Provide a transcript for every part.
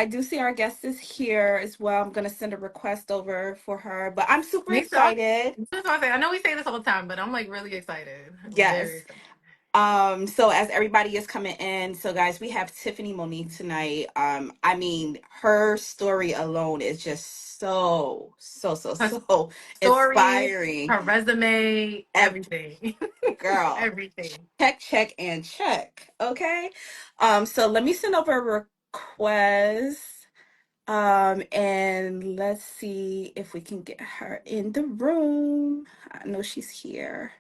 I do see our guest is here as well. I'm gonna send a request over for her, but I'm super Me too. excited. That's what I say. I know we say this all the time, but I'm like really excited. Very Yes. excited. So as everybody is coming in, so guys, we have Tiffany Monique tonight. I mean, her story alone is just Her so story, inspiring. her resume, Ev- everything. Girl, Everything. check, and check. Okay. So let me send over a request. And let's see if we can get her in the room. I know she's here.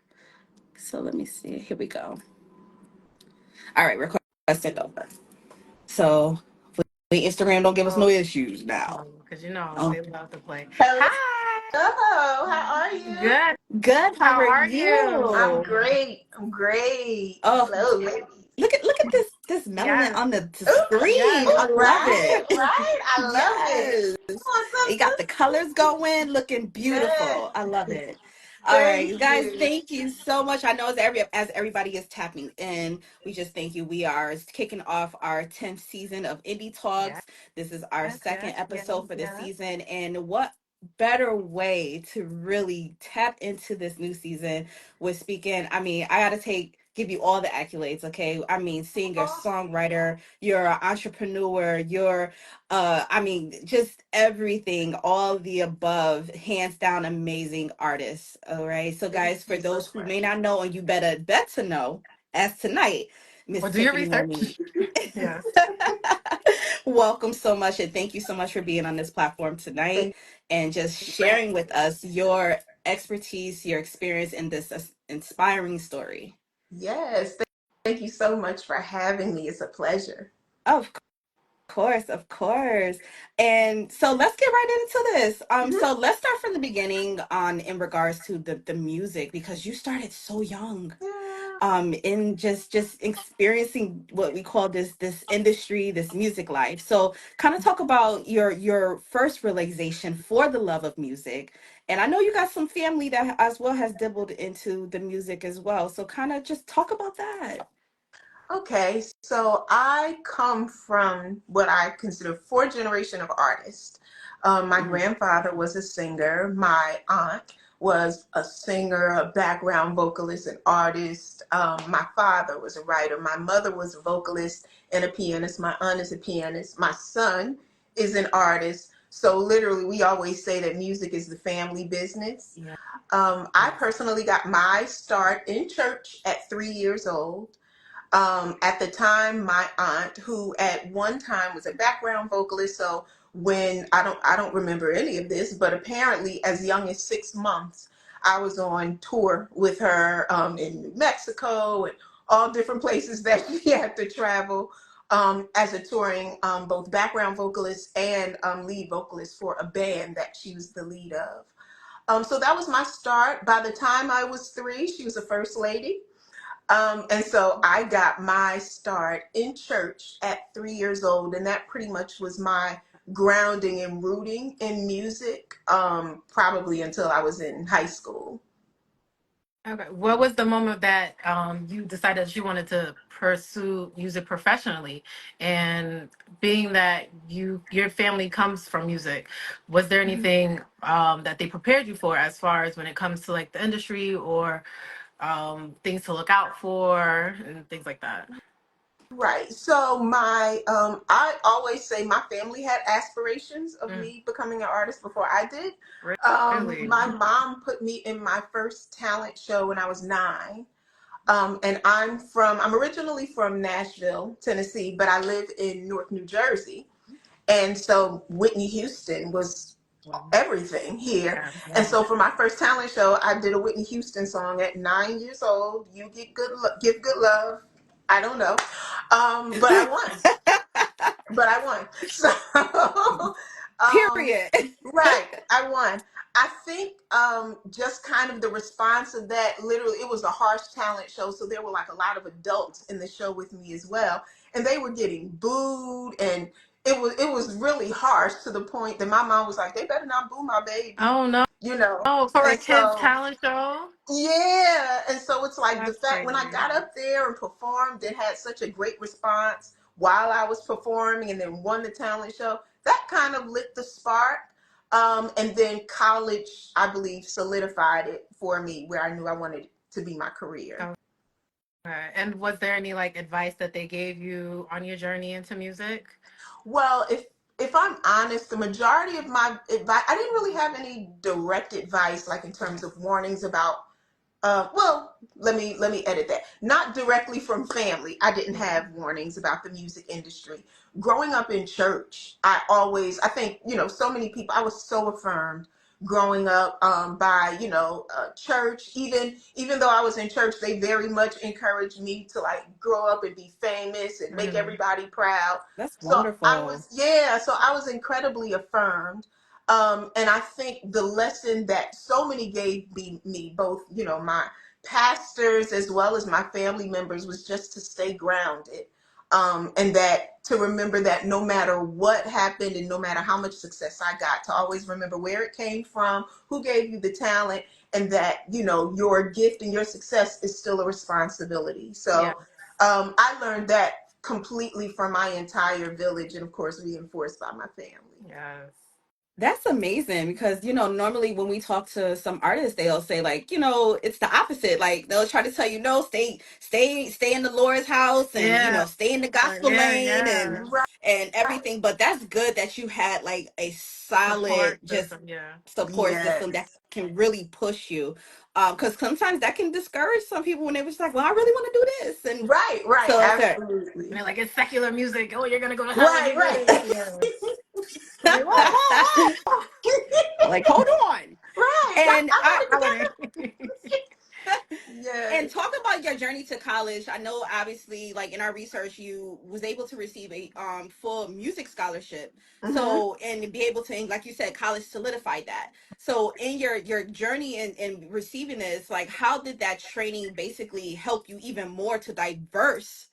So let me see. Here we go. All right, request sent over. So the Instagram don't give us no Oh, issues now. because you know Oh, they love to play. Hello, Hi. how are you? Good. good. How How are are I'm you? you? great. I'm great. Oh, Hello, ladies. look at this melanin Yes. on the Ooh, screen. Yes. I love right, it. right. I love it. Yes. Come on, You got the sisters. colors going, looking Yes. beautiful. I love it. All right, Thank guys, you. thank you so much. I know as everybody is tapping in, we just thank you. We are kicking off our 10th season of Indie Yes. Talks. This is our Yes. second Yes. Yes. episode for the Yes. season, and what better way to really tap into this new season with speaking. I mean, I gotta give you all the accolades, okay? I mean, singer, songwriter, you're an entrepreneur, you're I mean, just everything, all the above, hands down amazing artists. All right. So Thank guys, for you so those who much. may not know, and you better bet to know, as tonight, Miss Well, do your Tiffany Monique. research. Yes. Welcome so much, and thank you so much for being on this platform tonight Thank and just you. sharing with us your expertise, your experience in this inspiring story. Yes. Thank you so much for having me. It's a pleasure. Of course, of course. And so let's get right into this. Mhm. So let's start from the beginning on in regards to the music, because you started so young. Yeah. In just experiencing what we call this industry, this music life. So kind of talk about your first realization for the love of music. And I know you got some family that as well has dabbled into the music as well. So kind of just talk about that. Okay, so I come from what I consider fourth generation of artists. My Mhm. grandfather was a singer. My aunt was a singer, a background vocalist, and artist. My father was a writer. My mother was a vocalist and a pianist. My aunt is a pianist. My son is an artist. So literally, we always say that music is the family business. Yeah. I personally got my start in church at 3 years old. At the time, my aunt, who at one time was a background vocalist, so when I don't remember any of this, but apparently as young as 6 months, I was on tour with her in New Mexico and all different places that she had to travel as a touring both background vocalist and lead vocalist for a band that she was the lead of. So that was my start. By the time I was 3, she was a first lady. And so I got my start in church at 3 years old, and that pretty much was my grounding and rooting in music, probably until I was in high school. Okay. What was the moment that you decided that you wanted to pursue music professionally? And being that your family comes from music, was there anything that they prepared you for as far as when it comes to like the industry or things to look out for and things like that? Right. So I always say my family had aspirations of Mm, me becoming an artist before I did. really? My mom put me in my first talent show when I was 9. And I'm originally from Nashville, Tennessee, but I live in Newark, New Jersey. And so Whitney Houston was everything here. Yeah. And Yeah. so for my first talent show, I did a Whitney Houston song at 9 years old. You get give good love. I don't know. But I won. But I won. So um, Period. right, I won. I think just kind of the response of that, literally, it was a harsh talent show. So there were like a lot of adults in the show with me as well. And they were getting booed, and it was really harsh to the point that my mom was like, they better not boo my baby, Oh no. you know. Oh, for a And kids so talent show? yeah, and so it's like the That's fact when I crazy. got up there and performed, it had such a great response. while I was performing, and then won the talent show. That kind of lit the spark. And then college, I believe, solidified it for me, where I knew I wanted it to be my career. Okay. And was there any like advice that they gave you on your journey into music? Well, if I'm honest, the majority of my advice, I didn't really have any direct advice, like in terms of warnings about well, let me edit that. Not directly from family. I didn't have warnings about the music industry. Growing up in church, I think, so many people, I was so affirmed growing up by, church. Even though I was in church, they very much encouraged me to like grow up and be famous and make Mm-hmm. everybody proud. That's So wonderful. so I was incredibly affirmed. And I think the lesson that so many gave me both, my pastors as well as my family members, was just to stay grounded. And that to remember that no matter what happened and no matter how much success I got, to always remember where it came from, who gave you the talent, and that, your gift and your success is still a responsibility. Yeah. So I learned that completely from my entire village, and of course reinforced by my family. Yes. That's amazing because, normally when we talk to some artists, they'll say like, it's the opposite. Like they'll try to tell you, no, stay in the Lord's house and, Yeah. stay in the gospel Yeah. lane Yeah. and Right. everything. But that's good that you had like a solid Support just system. Yeah. support system that Yes. can really push you. Because sometimes that can discourage some people when they was like, well, I really want to do this. And Right, right, so it's And absolutely. they're like, it's secular music. Oh, you're gonna go to hell if Right, you do right. this. Yes. I'm like, whoa, whoa, whoa. like, hold on. Right. And I got I it wouldn't. together. and Yes. talk about your journey to college. I know obviously like in our research you was able to receive a full music scholarship. Hmm. So and be able to, like you said, college solidified that. So in your journey in receiving this, like how did that training basically help you even more to diverse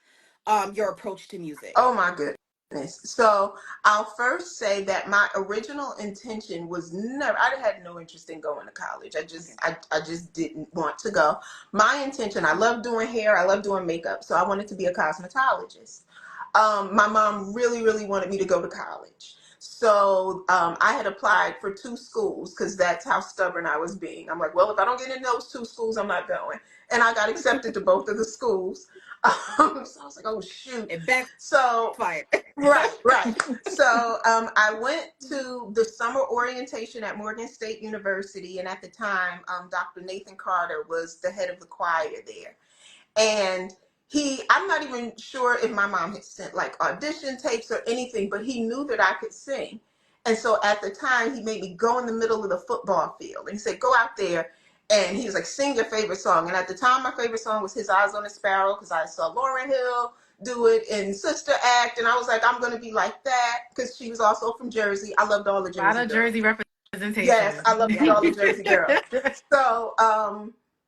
your approach to music? Oh my goodness. So I'll first say that my original intention was never, I had no interest in going to college. Okay. I just didn't want to go. My intention, I love doing hair, I love doing makeup. So I wanted to be a cosmetologist. My mom really, really wanted me to go to college. So I had applied for two schools because that's how stubborn I was being. I'm like, well, if I don't get in those two schools, I'm not going. And I got accepted to both of the schools. So I was like, oh, shoot. It So, backfired. right, right. So I went to the summer orientation at Morgan State University. And at the time, Dr. Nathan Carter was the head of the choir there. And I'm not even sure if my mom had sent like audition tapes or anything, but he knew that I could sing. And so at the time, he made me go in the middle of the football field and he said, go out there. And he was like, sing your favorite song. And at the time, my favorite song was His Eyes on a Sparrow, because I saw Lauryn Hill do it in Sister Act. And I was like, I'm going to be like that, because she was also from Jersey. I loved all the A lot Jersey of girls. Jersey Yes, representation. I loved all the Jersey girls. So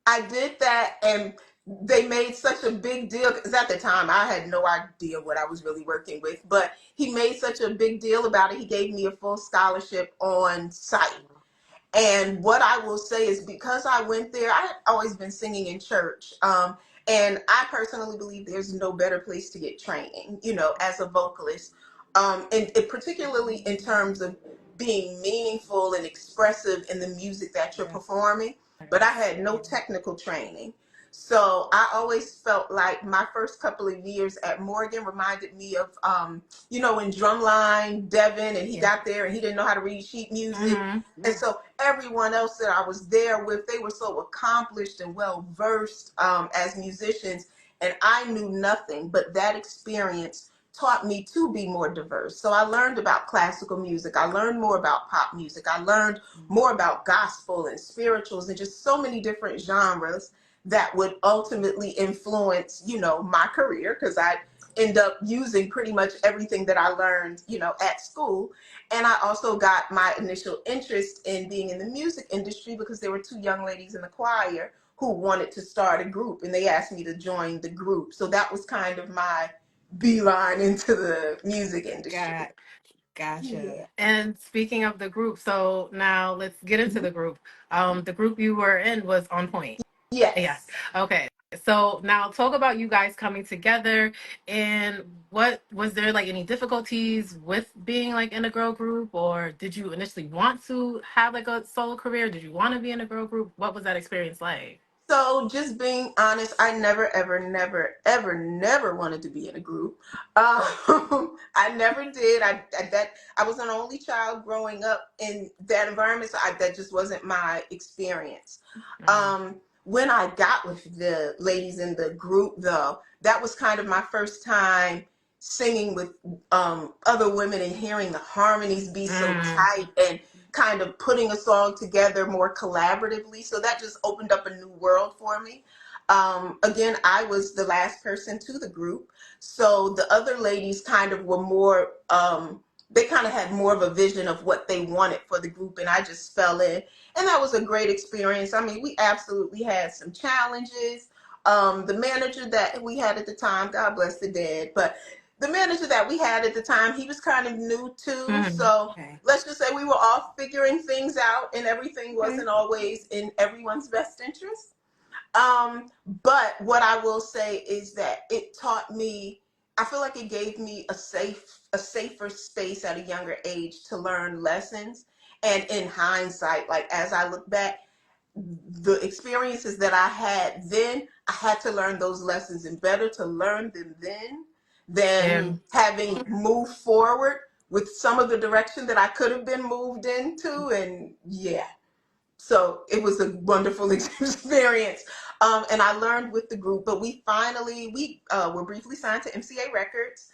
I did that, and they made such a big deal because at the time I had no idea what I was really working with. But he made such a big deal about it. He gave me a full scholarship on site. And what I will say is, because I went there, I had always been singing in church. And I personally believe there's no better place to get training, as a vocalist. And particularly in terms of being meaningful and expressive in the music that you're performing. But I had no technical training. So I always felt like my first couple of years at Morgan reminded me of, in Drumline, Devin, and he Yeah. got there and he didn't know how to read sheet music. Mm-hmm. And so everyone else that I was there with, they were so accomplished and well versed as musicians, and I knew nothing. But that experience taught me to be more diverse. So I learned about classical music. I learned more about pop music. I learned more about gospel and spirituals and just so many different genres that would ultimately influence, my career, because I end up using pretty much everything that I learned, at school. And I also got my initial interest in being in the music industry because there were two young ladies in the choir who wanted to start a group, and they asked me to join the group. So that was kind of my beeline into the music industry. Got Gotcha. Yeah. And speaking of the group, so now let's get into Mhm. the group. The group you were in was On Point. Yes. Yes. Okay. So now talk about you guys coming together, and what was there like any difficulties with being like in a girl group, or did you initially want to have like a solo career? Did you want to be in a girl group? What was that experience like? So just being honest, I never, ever, never, ever, never wanted to be in a group. I never did. I was an only child growing up in that environment, so that just wasn't my experience. When I got with the ladies in the group, though, that was kind of my first time singing with other women and hearing the harmonies be so tight and kind of putting a song together more collaboratively. So that just opened up a new world for me. Again, I was the last person to the group. So the other ladies kind of were more, they kind of had more of a vision of what they wanted for the group. And I just fell in. And that was a great experience. I mean, we absolutely had some challenges. The manager that we had at the time, God bless the dead, but the manager that we had at the time, he was kind of new too. So Okay. let's just say we were all figuring things out and everything wasn't always in everyone's best interest. But what I will say is that it taught me, I feel like it gave me a safer space at a younger age to learn lessons. And in hindsight, like as I look back, the experiences that I had then, I had to learn those lessons, and better to learn them then than having moved forward with some of the direction that I could have been moved into. And yeah, so it was a wonderful experience. And I learned with the group, but we were briefly signed to MCA Records.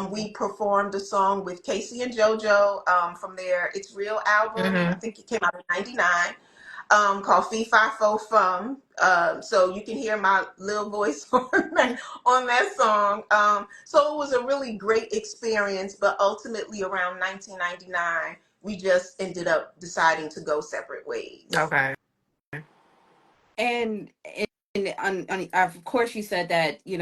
We performed a song with Casey and JoJo from their It's Real album. I think it came out in '99. Called Fee Fi Fo Fum. So you can hear my little voice on that song. So it was a really great experience, but ultimately around 1999, we just ended up deciding to go separate ways. Okay. And of course, you said that, you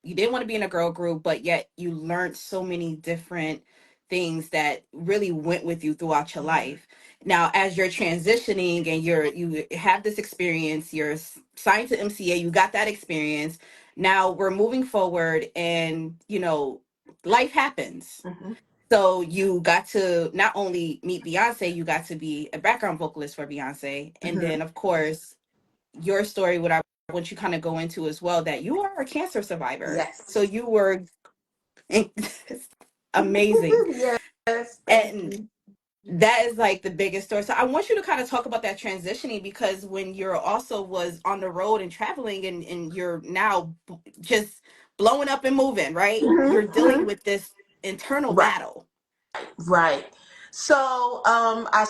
didn't want to be in a girl group, but yet you learned so many different things that really went with you throughout your life. Now, as you're transitioning and you have this experience, you're signed to MCA, you got that experience. Now we're moving forward and, life happens. So you got to not only meet Beyonce, you got to be a background vocalist for Beyonce. And then, of course, your story, what I want you kind of go into as well, that you are a cancer survivor. Yes. So you were amazing. Yes. And that is like the biggest story. So I want you to kind of talk about that transitioning, because when you're also was on the road and traveling and you're now just blowing up and moving, right? You're dealing with this internal battle. Right. So I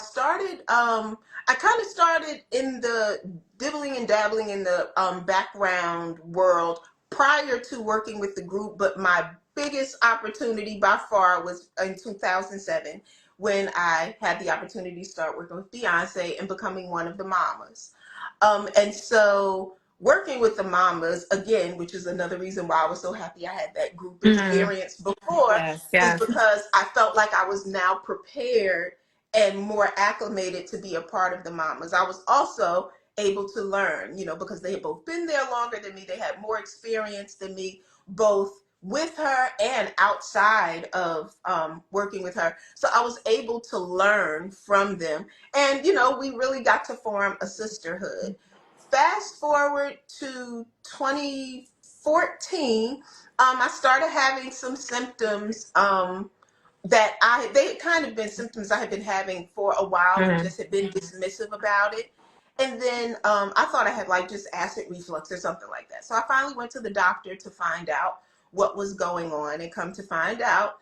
kind of started in the dibbling and dabbling in the background world prior to working with the group, but my biggest opportunity by far was in 2007 when I had the opportunity to start working with Beyonce and becoming one of the mamas. And so working with the mamas, again, which is another reason why I was so happy I had that group experience before, is because I felt like I was now prepared and more acclimated to be a part of the mamas. I was also able to learn, because they had both been there longer than me. They had more experience than me, both with her and outside of working with her. So I was able to learn from them. And, we really got to form a sisterhood. Fast forward to 2014, I started having some symptoms that they had kind of been symptoms I had been having for a while and just had been dismissive about it. And then I thought I had like just acid reflux or something like that. So I finally went to the doctor to find out what was going on, and come to find out,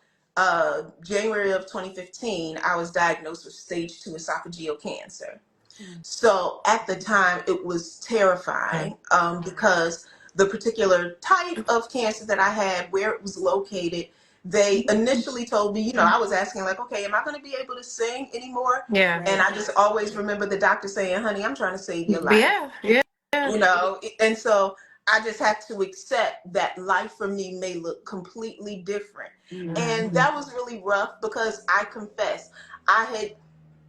January of 2015, I was diagnosed with stage 2 esophageal cancer. So at the time, it was terrifying because the particular type of cancer that I had, where it was located, they initially told me, I was asking like, okay, am I going to be able to sing anymore? Yeah. And I just always remember the doctor saying, honey, I'm trying to save your life. Yeah. And so I just had to accept that life for me may look completely different. And that was really rough because I confess I had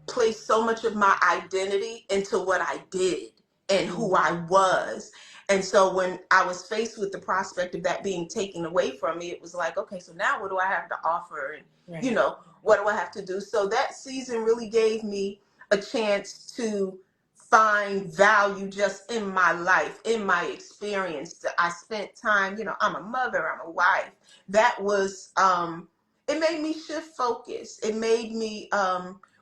placed so much of my identity into what I did and who I was. And so when I was faced with the prospect of that being taken away from me, it was like, okay, so now what do I have to offer? And, Right. what do I have to do? So that season really gave me a chance to find value just in my life, in my experience. I spent time, I'm a mother, I'm a wife. That was, it made me shift focus. It made me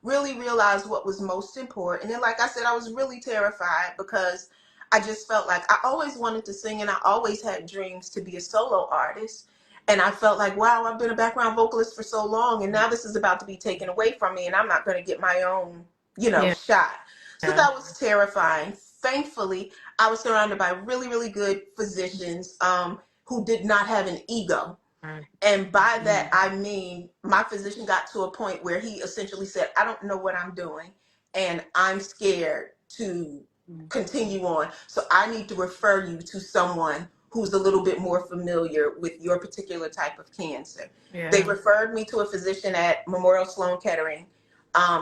really realize what was most important. And like I said, I was really terrified because I just felt like I always wanted to sing and I always had dreams to be a solo artist. And I felt like, wow, I've been a background vocalist for so long and now this is about to be taken away from me and I'm not going to get my own, Yeah. shot. So Yeah. that was terrifying. Thankfully, I was surrounded by really, really good physicians who did not have an ego. Mm. And by that, I mean, my physician got to a point where he essentially said, I don't know what I'm doing, and I'm scared to continue on. So I need to refer you to someone who's a little bit more familiar with your particular type of cancer. They Yeah. referred me to a physician at Memorial Sloan Kettering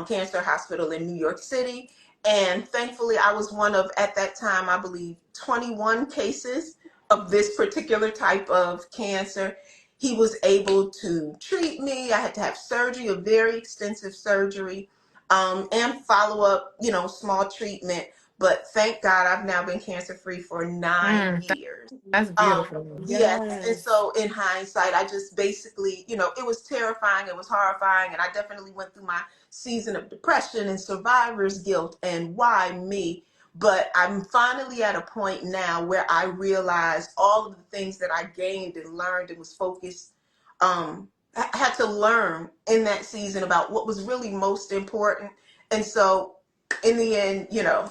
Cancer Hospital in New York City. And thankfully, I was one of, at that time, I believe, 21 cases of this particular type of cancer. He was able to treat me. I had to have surgery, a very extensive surgery, and follow up, small treatment. But thank God I've now been cancer free for 9 Mm, years. that's Um, beautiful. yes. And Yes. so in hindsight, I just basically, it was terrifying. It was horrifying. And I definitely went through my season of depression and survivor's guilt and why me. But I'm finally at a point now where I realize all of the things that I gained and learned and was focused, I had to learn in that season about what was really most important. And so in the end,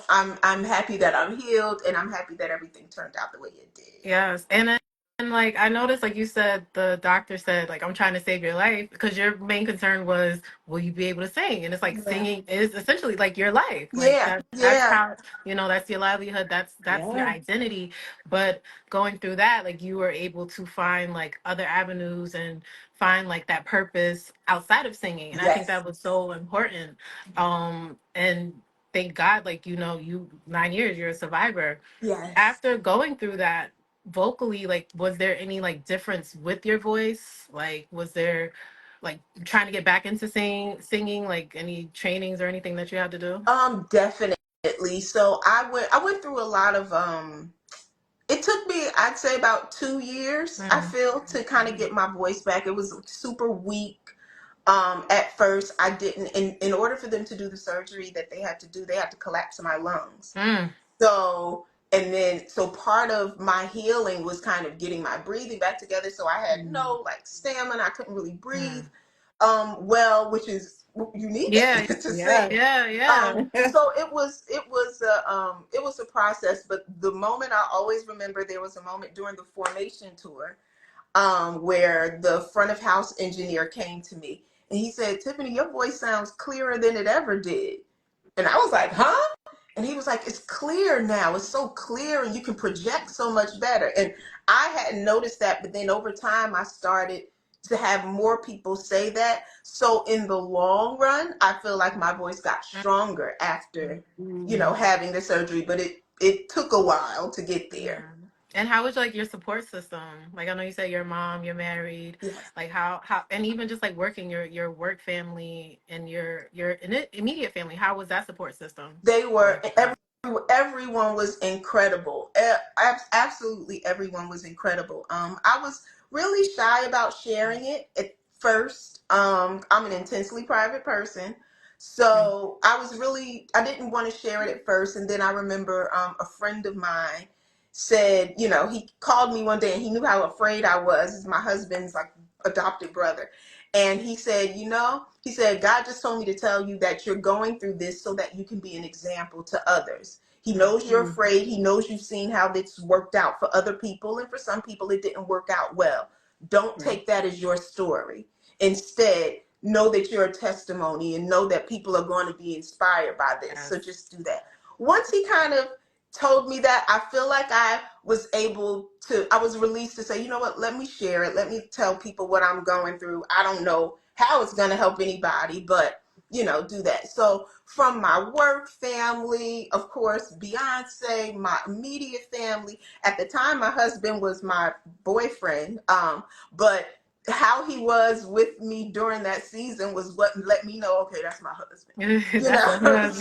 I'm happy that I'm healed and I'm happy that everything turned out the way it did. Yes. And like I noticed, like you said, the doctor said, like, I'm trying to save your life because your main concern was, will you be able to sing? And it's like Yeah. singing is essentially like your life. Like Yeah. that's Yeah. how, that's your livelihood. That's your Yeah. identity. But going through that, like you were able to find like other avenues and find like that purpose outside of singing. And I think Yes. that was so important. And thank God, like, you 9 years, you're a survivor. Yes. After going through that vocally, like was there any like difference with your voice? Like was there like trying to get back into singing, like any trainings or anything that you had to do? Definitely. So I went through a lot of it took me, I'd say, about 2 years, I Mm, feel, to kind of get my voice back. It was super weak. At first I didn't, in order for them to do the surgery that they had to do, they had to collapse my lungs. mm, So, and then, so part of my healing was kind of getting my breathing back together. So I had no like stamina. I couldn't really breathe, mm. well, which is, you need Yeah, that to Yeah. sing. yeah, yeah. So it was a process, but the moment I always remember, there was a moment during the formation tour, where the front of house engineer came to me and he said, Tiffany, your voice sounds clearer than it ever did. And I was like, huh? And he was like, it's clear now. It's so clear and you can project so much better. And I hadn't noticed that, but then over time I started to have more people say that. So in the long run, I feel like my voice got stronger after, Mm. having the surgery, but it took a while to get Yeah. there. And how was like your support system? Like I know you said your mom, you're married. Yes. Like how and even just like working your work family and your immediate family. How was that support system? They were, everyone was incredible. Absolutely everyone was incredible. I was really shy about sharing it at first. I'm an intensely private person. Mm, So I didn't want to share it at first. And then I remember a friend of mine said, he called me one day and he knew how afraid I was. It's my husband's like adopted brother. And he said, he said, God just told me to tell you that you're going through this so that you can be an example to others. He mm, knows you're afraid. He knows you've seen how this worked out for other people. And for some people, it didn't work out well. Don't Right. take that as your story. Instead, know that you're a testimony and know that people are going to be inspired by this. So yes. just do that. Once he kind of told me that, I feel like I was released to say, you know what, let me share it. Let me tell people what I'm going through. I don't know how it's going to help anybody, but do that. So from my work family, of course, Beyonce, my immediate family. At the time, my husband was my boyfriend, but how he was with me during that season was what let me know, okay, that's my husband. That's a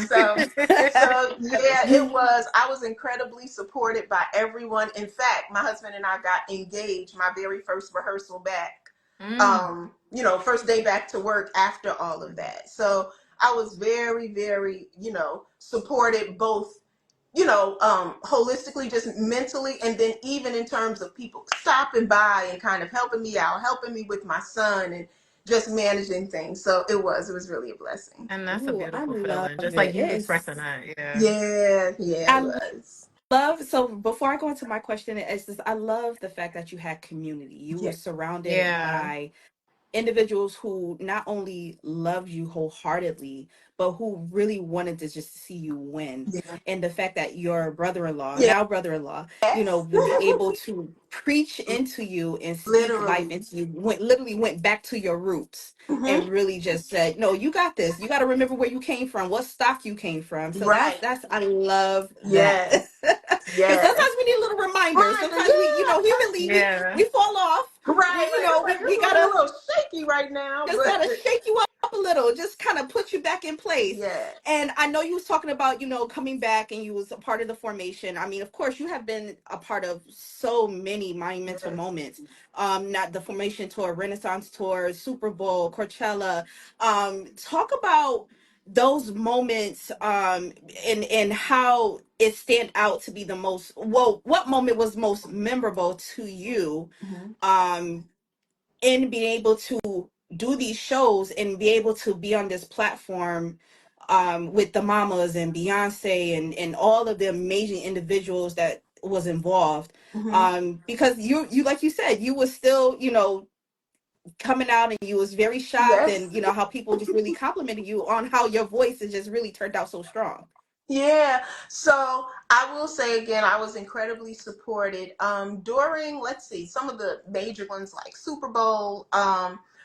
So yeah, it was. I was incredibly supported by everyone. In fact, my husband and I got engaged my very first rehearsal back. Mm. First day back to work after all of that. So I was very, very, supported both, holistically, just mentally, and then even in terms of people stopping by and kind of helping me out, helping me with my son and just managing things. So it was really a blessing. And that's a Ooh, I beautiful love feeling. Just like it. you It is. expressing that. Yeah. Yeah, yeah, it I was. love, so before I go into my question, it's just I love the fact that you had community. You were Yeah, surrounded Yeah. by individuals who not only loved you wholeheartedly, but who really wanted to just see you win. yeah, And the fact that your brother-in-law, yes, now brother-in-law, was able to preach into you and speak life literally. into you, literally went back to your roots Hmm. and really just said, no, you got this. You got to remember where you came from, what stock you came from. So Right. I love that. Yes. Because Yes. sometimes we need little reminders. Reminder. Sometimes we, Yeah. humanly, Yeah. we fall off. Right. Right. It's like We it's looking a gotta little shaky right now, just but gotta shake you up a little, just kind of put you back in place. yeah. And I know you was talking about, coming back and you was a part of the formation. I mean, of course, you have been a part of so many monumental Yes. moments. Not the formation tour, Renaissance tour, Super Bowl, Coachella. Talk about those moments, and how it stand out to be the most, well, what moment was most memorable to you, Hmm. um in being able to do these shows and be able to be on this platform, with the mamas and Beyonce and all of the amazing individuals that was involved, Hmm. because you like you said, you was still, coming out, and you was very shocked, Yes. and how people just really complimented you on how your voice has just really turned out so strong. Yeah. So I will say again, I was incredibly supported during, let's see, some of the major ones like Super Bowl.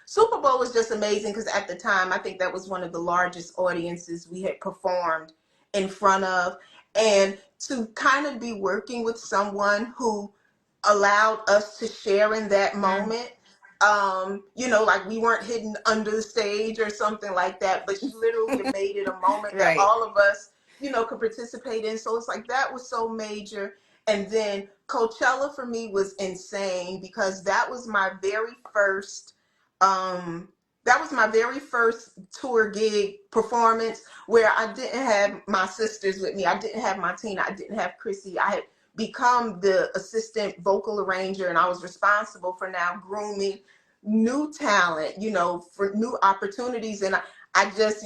Super Bowl was just amazing because at the time, I think that was one of the largest audiences we had performed in front of. And to kind of be working with someone who allowed us to share in that Mm. moment. Like we weren't hidden under the stage or something like that, but she literally made it a moment that Right. all of us, could participate in. So it's like that was so major. And then Coachella for me was insane because that was my very first tour gig performance where I didn't have my sisters with me. I didn't have Martina. I didn't have Chrissy. I had become the assistant vocal arranger, and I was responsible for now grooming new talent, for new opportunities. And I just,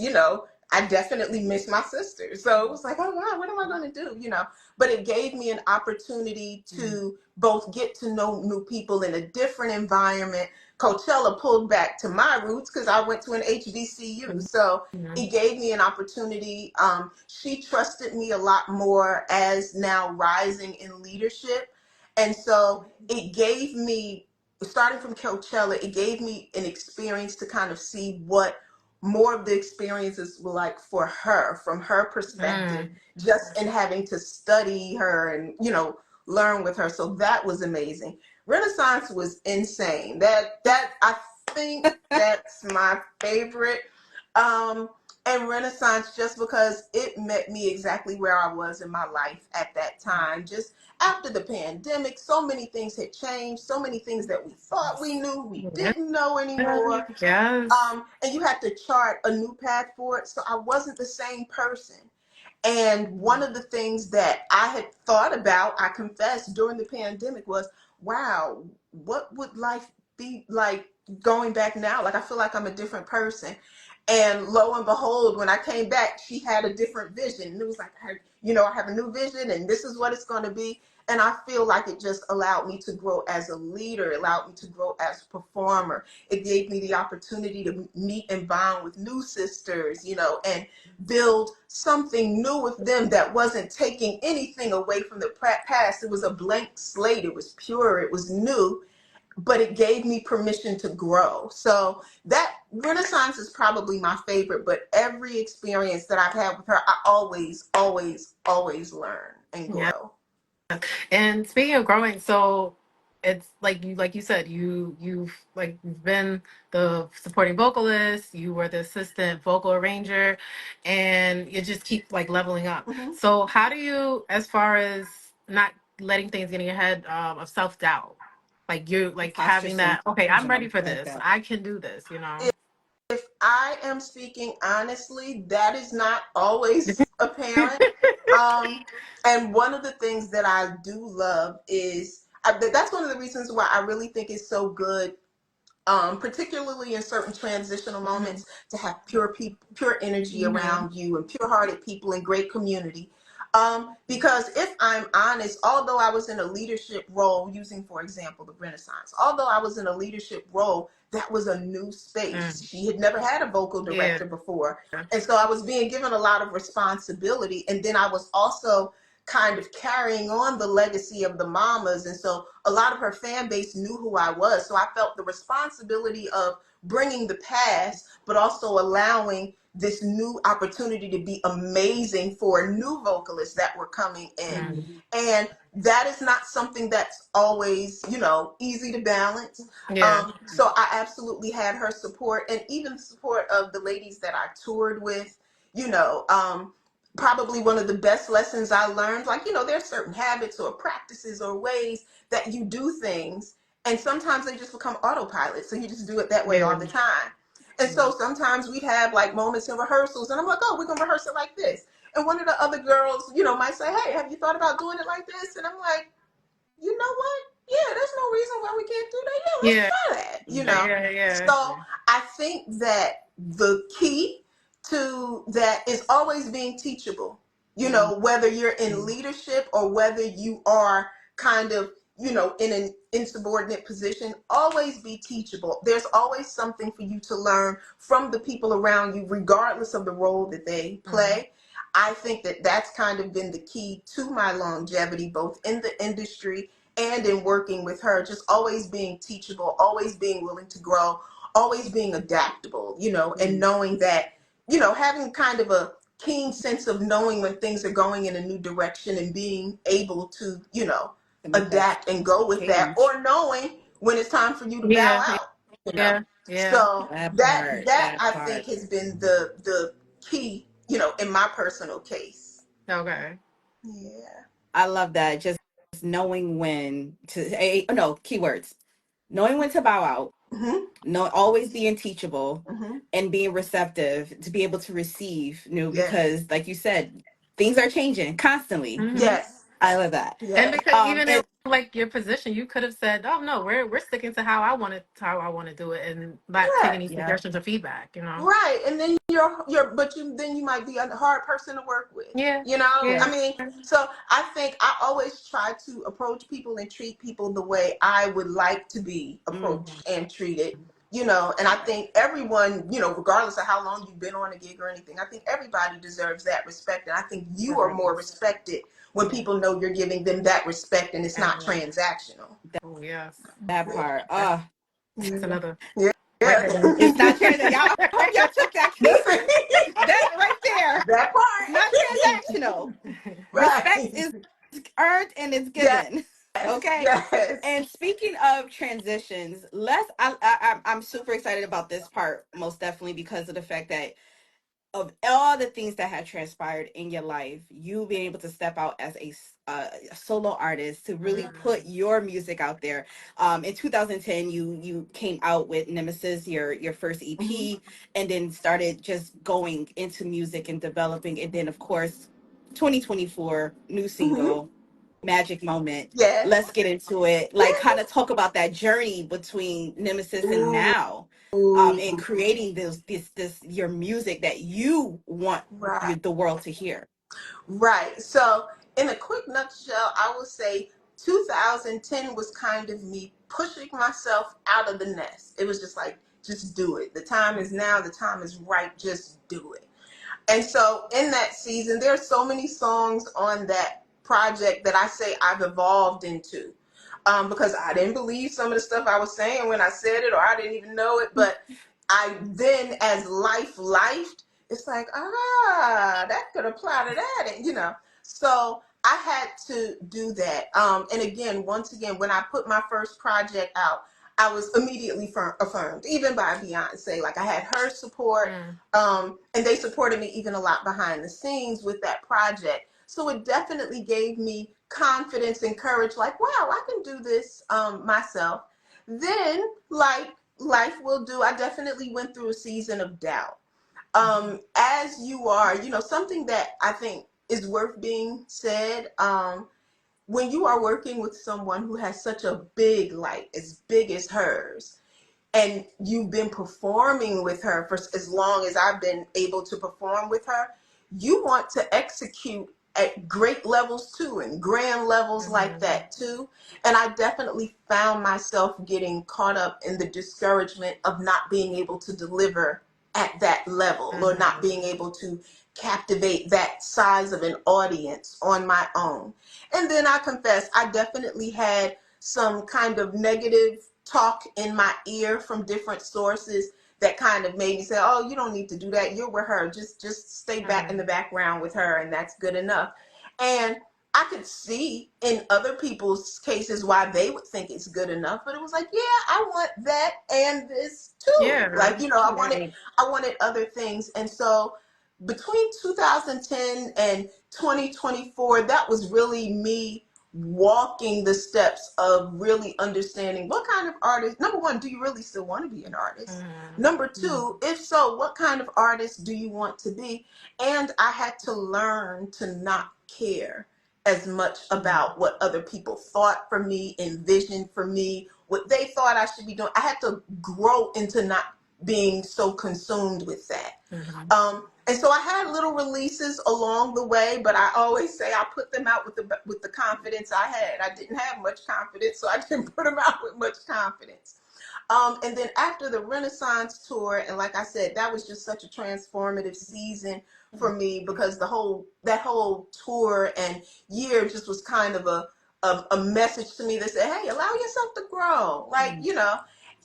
I definitely miss my sister. So it was like, oh wow, what am I going to do? But it gave me an opportunity Mhm. to both get to know new people in a different environment. Coachella pulled back to my roots because I went to an HBCU. So Mhm. it gave me an opportunity. She trusted me a lot more as now rising in leadership. And so it gave me, starting from Coachella, it gave me an experience to kind of see what more of the experiences were like for her, from her perspective, Mm. just in having to study her and, learn with her. So that was amazing. Renaissance was insane. That I think that's my favorite. Um, and Renaissance just because it met me exactly where I was in my life at that time. Just after the pandemic, so many things had changed, so many things that we thought we knew, we Yeah. didn't know anymore. Yes. And you had to chart a new path for it. So I wasn't the same person. And one of the things that I had thought about, I confess, during the pandemic was, wow, what would life be like going back now? Like, I feel like I'm a different person. And lo and behold, when I came back, she had a different vision. And it was like, I have a new vision and this is what it's going to be. And I feel like it just allowed me to grow as a leader, allowed me to grow as a performer. It gave me the opportunity to meet and bond with new sisters, and build something new with them that wasn't taking anything away from the past. It was a blank slate. It was pure. It was new. but it gave me permission to grow. So that Renaissance is probably my favorite, but every experience that I've had with her, I always learn and Yeah. grow. And speaking of growing, so it's like you said, you've been the supporting vocalist, you were the assistant vocal arranger, and you just keep like leveling up. Hmm. So how do you, as far as not letting things get in your head, of self-doubt, like you're like Imposter having that, okay, I'm ready syndrome, for like this, that. I can do this, you know? If I am speaking honestly, that is not always apparent. Um, and one of the things that I do love is that's one of the reasons why I really think it's so good, particularly in certain transitional Hmm. moments, to have pure people, pure energy Hmm. around you, and pure-hearted people and great community. Because if I'm honest, although I was in a leadership role, using for example the Renaissance, although I was in a leadership role, that was a new space. Mm. She had never had a vocal Yeah. director before, and so I was being given a lot of responsibility. And then I was also kind of carrying on the legacy of the mamas, and so a lot of her fan base knew who I was. So I felt the responsibility of bringing the past, but also allowing this new opportunity to be amazing for new vocalists that were coming in. Mm. And that is not something that's always, easy to balance. Yeah. So I absolutely had her support, and even the support of the ladies that I toured with. you know um, Probably one of the best lessons I learned, like, there's certain habits or practices or ways that you do things, and sometimes they just become autopilot, so you just do it that way Yeah. all the time. And so sometimes we'd have like moments in rehearsals, and I'm like, oh, we're gonna rehearse it like this, and one of the other girls, might say, hey, have you thought about doing it like this? And I'm like, you know what? Yeah, there's no reason why we can't do that. Yeah, let's Yeah. try that. Yeah. Yeah. So I think that the key to that is always being teachable. Whether you're in leadership or whether you are kind of, in an insubordinate position, always be teachable. There's always something for you to learn from the people around you, regardless of the role that they Mm-hmm. play. I think that that's kind of been the key to my longevity, both in the industry and in working with her. Just always being teachable, always being willing to grow, always being adaptable, and knowing that, having kind of a keen sense of knowing when things are going in a new direction and being able to, To make that adapt and go with that, change. or knowing when it's time for you to bow Yeah. out. Yeah. Yeah. So That that part, that that I think part. has been the key, in my personal case. Okay. Yeah. I love that. Just knowing when to, no, keywords. Knowing when to bow out, Hmm. no, always being teachable Hmm. and being receptive to be able to receive new, Yes. because like you said, things are changing constantly. Hmm. Yes. I love that. And Yes. because even in And like your position, you could have said, "Oh no, we're sticking to how I want to do it, and not take Right. any yeah, suggestions or feedback." You know. Right. And then then you might be a hard person to work with. Yeah. yeah, I Yeah. mean, so I think I always try to approach people and treat people the way I would like to be mm, approached and treated. And I think everyone, regardless of how long you've been on a gig or anything, I think everybody deserves that respect. And I think you are more regardless. respected when people know you're giving them that respect and it's not Absolutely. transactional. Oh yes. That part. That's another Yeah. right Yeah. there. It's not trans. Y'all, I hope y'all took that key. Listen, That right there. that It's not part. transactional. Respect Right. is earned and it's Yes. given. Okay. Yes. And speaking of transitions, I'm super excited about this part, most definitely because of the fact that of all the things that had transpired in your life, you being able to step out as a solo artist to really Mm. put your music out there. In 2010, you came out with Nemesis, your first Mhm. EP, and then started just going into music and developing. And then, of course, 2024 new Mhm. single, Magic Moment. Yes. Let's get into it. Like, kind of talk about that journey between Nemesis and Ooh. now, and creating this your music that you want Right. the world to hear. Right. So, in a quick nutshell, I will say 2010 was kind of me pushing myself out of the nest. It was just like, just do it. The time is now. The time is right. Just do it. And so, in that season, there are so many songs on that project that I say I've evolved into. because I didn't believe some of the stuff I was saying when I said it, or I didn't even know it. But I then, as life lifed, it's like, that could apply to that, and So I had to do that. And again, once again, when I put my first project out, I was immediately affirmed, even by Beyoncé. Like, I had her support, and they supported me even a lot behind the scenes with that project. So it definitely gave me confidence and courage, like, wow, I can do this myself. Then, like life will do, I definitely went through a season of doubt. As you are, something that I think is worth being said, when you are working with someone who has such a big light, as big as hers, and you've been performing with her for as long as I've been able to perform with her, you want to execute at great levels too, and grand levels like that too. And I definitely found myself getting caught up in the discouragement of not being able to deliver at that level, or not being able to captivate that size of an audience on my own. And then I confess, I definitely had some kind of negative talk in my ear from different sources that kind of made me say, oh, you don't need to do that. You're with her. Just stay back in the background with her, and that's good enough. And I could see in other people's cases why they would think it's good enough, but it was like, yeah, I want that and this too. Like, I wanted other things. And so between 2010 and 2024, that was really me walking the steps of really understanding what kind of artist. Number one, do you really still want to be an artist? Number two, if so, what kind of artist do you want to be? And I had to learn to not care as much about what other people thought for me, envisioned for me, what they thought I should be doing. I had to grow into not being so consumed with that. And so I had little releases along the way, but I always say I put them out with the confidence I had. I didn't have much confidence, so I didn't put them out with much confidence. And then after the Renaissance tour, and like I said, that was just such a transformative season for me, because that whole tour and year just was kind of a message to me that said, hey, allow yourself to grow,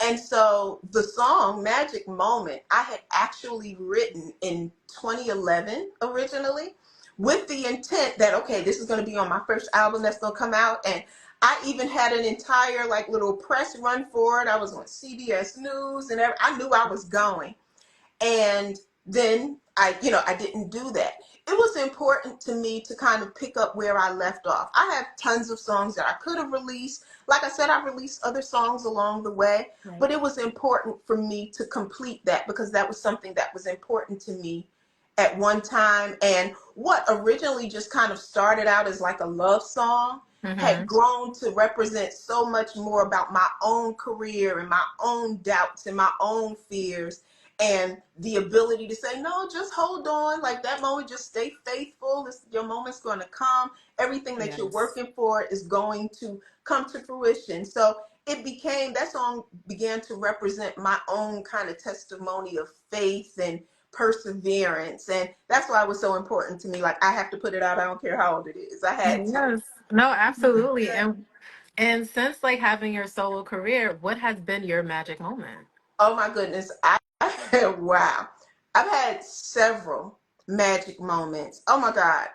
And so the song Magic Moment, I had actually written in 2011 originally, with the intent that, okay, this is going to be on my first album that's going to come out. And I even had an entire little press run for it. I was on CBS News and I knew I was going. And then I didn't do that. It was important to me to kind of pick up where I left off. I have tons of songs that I could have released. Like I said, I released other songs along the way, but it was important for me to complete that, because that was something that was important to me at one time. And what originally just kind of started out as like a love song had grown to represent so much more about my own career and my own doubts and my own fears, and the ability to say, no, just hold on. Like, that moment, just stay faithful. Your moment's going to come. Everything that you're working for is going to come to fruition. So that song began to represent my own kind of testimony of faith and perseverance. And that's why it was so important to me. Like, I have to put it out. I don't care how old it is. I had to. Yes. No, absolutely. And since having your solo career, what has been your magic moment? Oh my goodness. Wow. I've had several magic moments. Oh my God.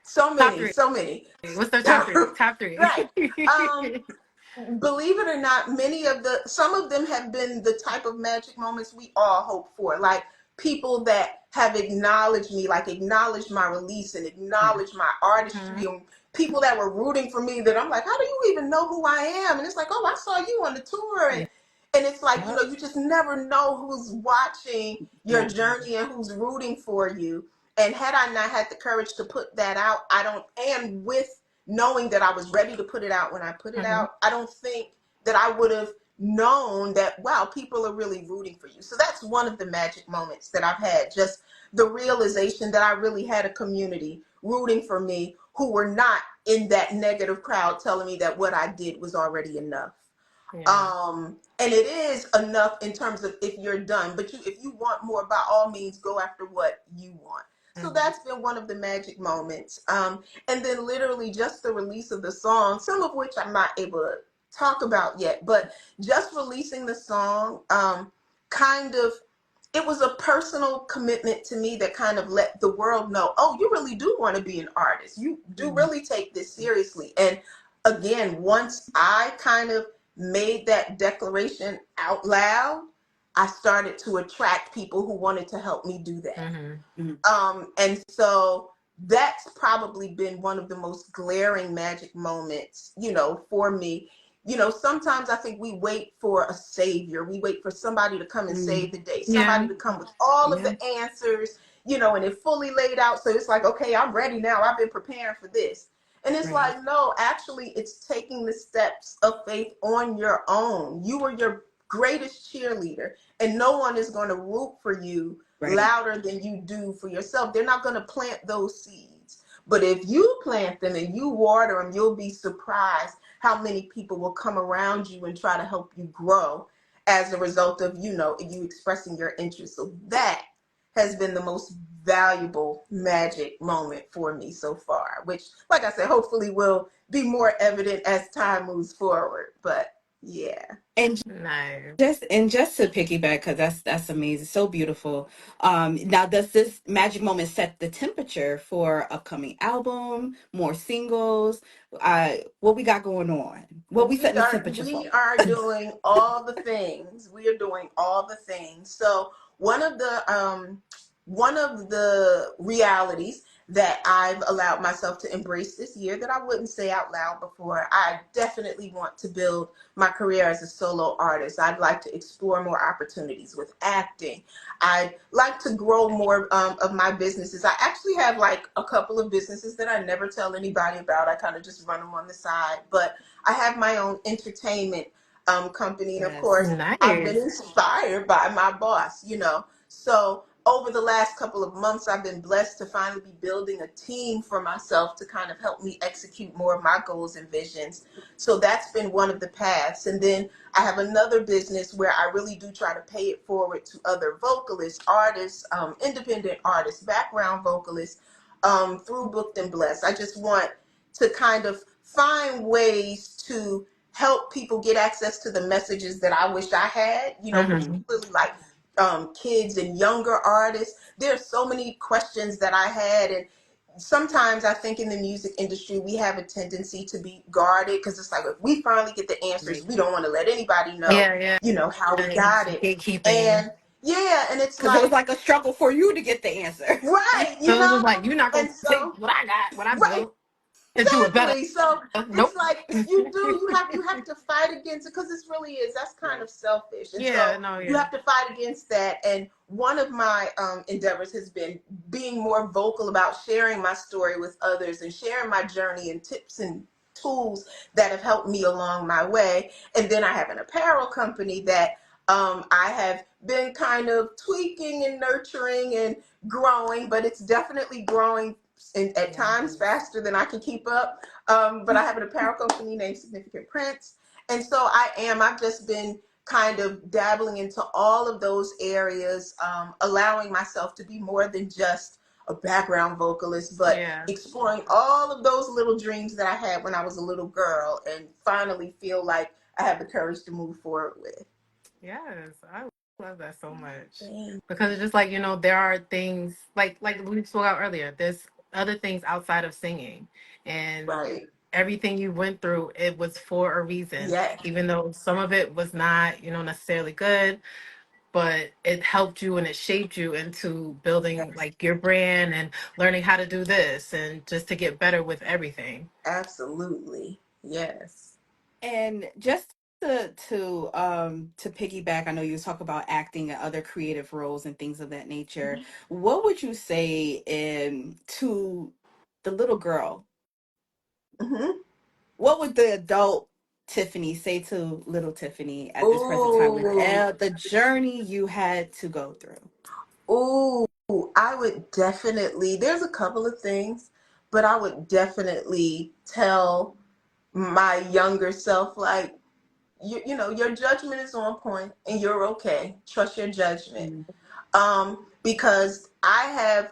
So many, so many. What's the top three? Top three. Right. Believe it or not, some of them have been the type of magic moments we all hope for. Like, people that have acknowledged me, like acknowledged my release and acknowledged my artistry, and people that were rooting for me that I'm like, how do you even know who I am? And it's like, oh, I saw you on the tour. And it's like, you just never know who's watching your journey and who's rooting for you. And had I not had the courage to put that out, and with knowing that I was ready to put it out when I put it out, I don't think that I would have known that, wow, people are really rooting for you. So that's one of the magic moments that I've had, just the realization that I really had a community rooting for me who were not in that negative crowd telling me that what I did was already enough. And it is enough in terms of if you're done, but if you want more, by all means, go after what you want. So that's been one of the magic moments. And then literally just the release of the song, some of which I'm not able to talk about yet, but just releasing the song, kind of, it was a personal commitment to me that kind of let the world know, oh, you really do want to be an artist. You do really take this seriously. And again, once I kind of made that declaration out loud, I started to attract people who wanted to help me do that. And so that's probably been one of the most glaring magic moments, for me. Sometimes I think we wait for a savior. We wait for somebody to come and save the day, somebody to come with all of the answers, and it fully laid out. So it's like, okay, I'm ready now. I've been preparing for this. And it's like, no, actually, it's taking the steps of faith on your own. You are your greatest cheerleader, and no one is going to root for you louder than you do for yourself. They're not going to plant those seeds. But if you plant them and you water them, you'll be surprised how many people will come around you and try to help you grow as a result of, you expressing your interest. So that has been the most valuable magic moment for me so far, which, like I said, hopefully will be more evident as time moves forward. But yeah. And just to piggyback, because that's amazing, so beautiful. Now, does this magic moment set the temperature for upcoming album, more singles? What we got going on? What we setting the temperature for? We are doing all the things. We are doing all the things. So one of the realities that I've allowed myself to embrace this year that I wouldn't say out loud before, I definitely want to build my career as a solo artist. I'd like to explore more opportunities with acting. I'd like to grow more of my businesses. I actually have like a couple of businesses that I never tell anybody about. I kind of just run them on the side. But I have my own entertainment company. And of course, I've been inspired by my boss, So over the last couple of months, I've been blessed to finally be building a team for myself to kind of help me execute more of my goals and visions. So that's been one of the paths. And then I have another business where I really do try to pay it forward to other vocalists, artists, independent artists, background vocalists, through Booked and Blessed. I just want to kind of find ways to help people get access to the messages that I wish I had, particularly like kids and younger artists. There are so many questions that I had, and sometimes I think in the music industry we have a tendency to be guarded because it's like, if we finally get the answers, we don't want to let anybody know, how we got it. And and it's because it was like a struggle for you to get the answer, right? So it was like, you're not gonna take what I got, what I built. Exactly. So it's like you have to fight against it, because this really is, that's kind of selfish. And so you have to fight against that. And one of my endeavors has been being more vocal about sharing my story with others and sharing my journey and tips and tools that have helped me along my way. And then I have an apparel company that I have been kind of tweaking and nurturing and growing, but it's definitely growing and at times faster than I can keep up. But I have an apparel company named Significant Prints. And so I've just been kind of dabbling into all of those areas, allowing myself to be more than just a background vocalist, but exploring all of those little dreams that I had when I was a little girl, and finally feel like I have the courage to move forward with. Yes, I love that so much. Because it's just like, there are things like we spoke out earlier, there's other things outside of singing, and everything you went through, it was for a reason. Even though some of it was not, necessarily good, but it helped you and it shaped you into building like your brand and learning how to do this and just to get better with everything. Absolutely. Yes. And just to piggyback, I know you talk about acting and other creative roles and things of that nature. What would you say to the little girl? What would the adult Tiffany say to little Tiffany at this present time with the journey you had to go through? I would definitely, there's a couple of things, but I would definitely tell my younger self, like, your judgment is on point and you're okay. Trust your judgment. Because I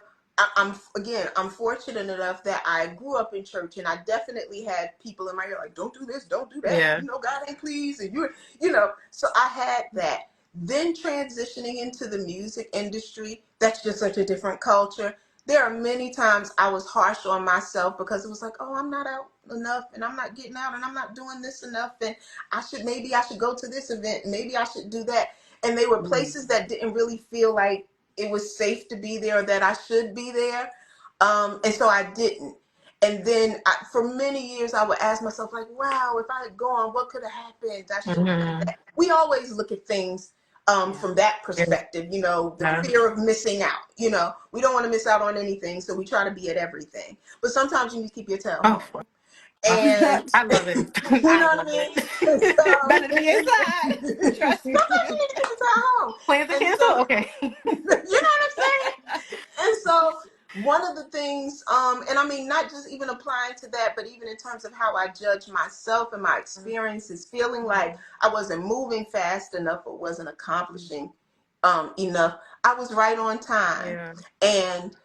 I'm fortunate enough that I grew up in church, and I definitely had people in my ear like, don't do this, don't do that. Yeah. You know, God ain't pleased. And so I had that. Then transitioning into the music industry, that's just such a different culture. There are many times I was harsh on myself because it was like, oh, I'm not out enough, and I'm not getting out, and I'm not doing this enough, and maybe I should go to this event, maybe I should do that. And they were places that didn't really feel like it was safe to be there, that I should be there. And so I didn't. And then for many years, I would ask myself, like, wow, if I had gone, what could have happened? I should have done Mm-hmm. that. We always look at things from that perspective, the Yeah. fear of missing out. We don't want to miss out on anything, so we try to be at everything. But sometimes you need to keep your tail Oh, home. And I love it. you I know what I love mean? it. And so Better to be inside. Trust me. sometimes you need to keep your tail home. Plans are And canceled? so, Okay. you know what I'm saying? And so one of the things, and I mean, not just even applying to that, but even in terms of how I judge myself and my experiences, feeling like I wasn't moving fast enough or wasn't accomplishing enough, I was right on time. Yeah. And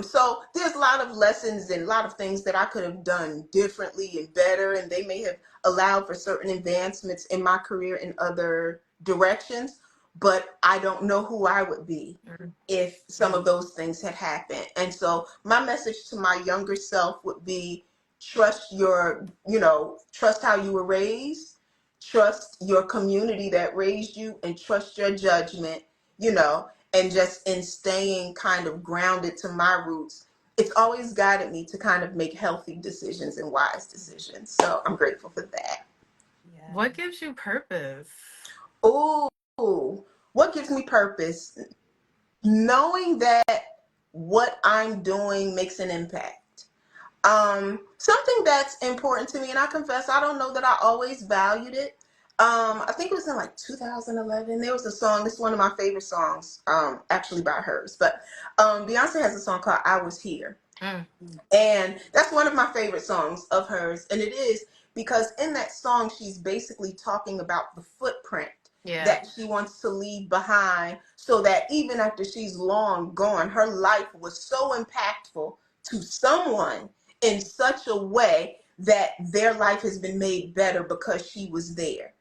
so there's a lot of lessons and a lot of things that I could have done differently and better, and they may have allowed for certain advancements in my career in other directions, but I don't know who I would be if some of those things had happened. And so my message to my younger self would be, trust trust how you were raised, trust your community that raised you, and trust your judgment, and just in staying kind of grounded to my roots. It's always guided me to kind of make healthy decisions and wise decisions. So I'm grateful for that. What gives you purpose? Oh, what gives me purpose? Knowing that what I'm doing makes an impact. Something that's important to me, and I confess I don't know that I always valued it. I think it was in like 2011. There was a song. This is one of my favorite songs, actually by hers. But Beyonce has a song called "I Was Here," Mm. and that's one of my favorite songs of hers. And it is because in that song, she's basically talking about the footprint Yeah. that she wants to leave behind, so that even after she's long gone, her life was so impactful to someone in such a way that their life has been made better because she was there.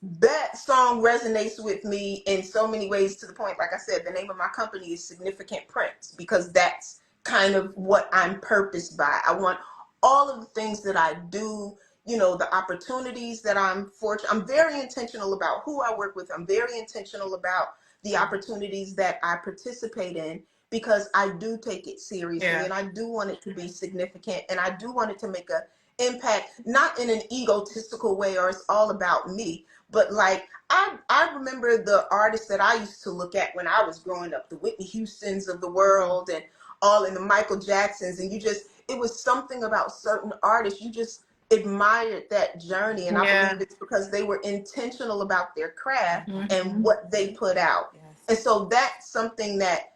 That song resonates with me in so many ways, to the point, like I said, the name of my company is Significant Prints, because that's kind of what I'm purposed by. I want all of the things that I do, the opportunities that I'm fortunate. I'm very intentional about who I work with. I'm very intentional about the opportunities that I participate in, because I do take it seriously, Yeah. and I do want it to be significant, and I do want it to make a impact, not in an egotistical way or it's all about me, but like I remember the artists that I used to look at when I was growing up, the Whitney Houstons of the world and all, in the Michael Jacksons, and it was something about certain artists, you just admired that journey. And I Yeah. believe it's because they were intentional about their craft and Mm-hmm. what they put out. And so that's something that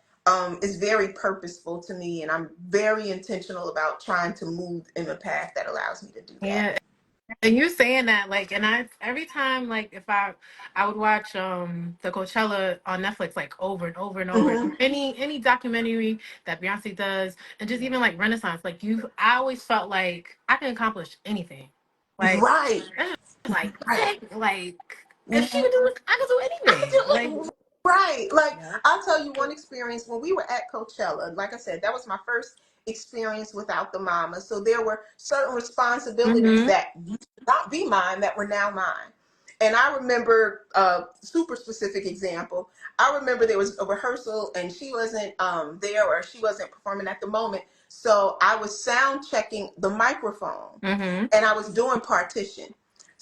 is very purposeful to me, and I'm very intentional about trying to move in a path that allows me to do that. Yeah. And you saying that, like, and I every time, like, if I would watch the Coachella on Netflix, like, over and over and over, Mm-hmm. any documentary that Beyonce does, and just even like Renaissance, like, I always felt like I can accomplish anything. Like, Right. that's just like, Right. like, if she would do it, I could do I could anything. Like, do it. Right. Like, I'll tell you one experience when we were at Coachella. Like I said, that was my first experience without the mama. So there were certain responsibilities mm-hmm. that used to not be mine that were now mine. And I remember a super specific example. I remember there was a rehearsal and she wasn't there, or she wasn't performing at the moment. So I was sound checking the microphone Mm-hmm. and I was doing partition.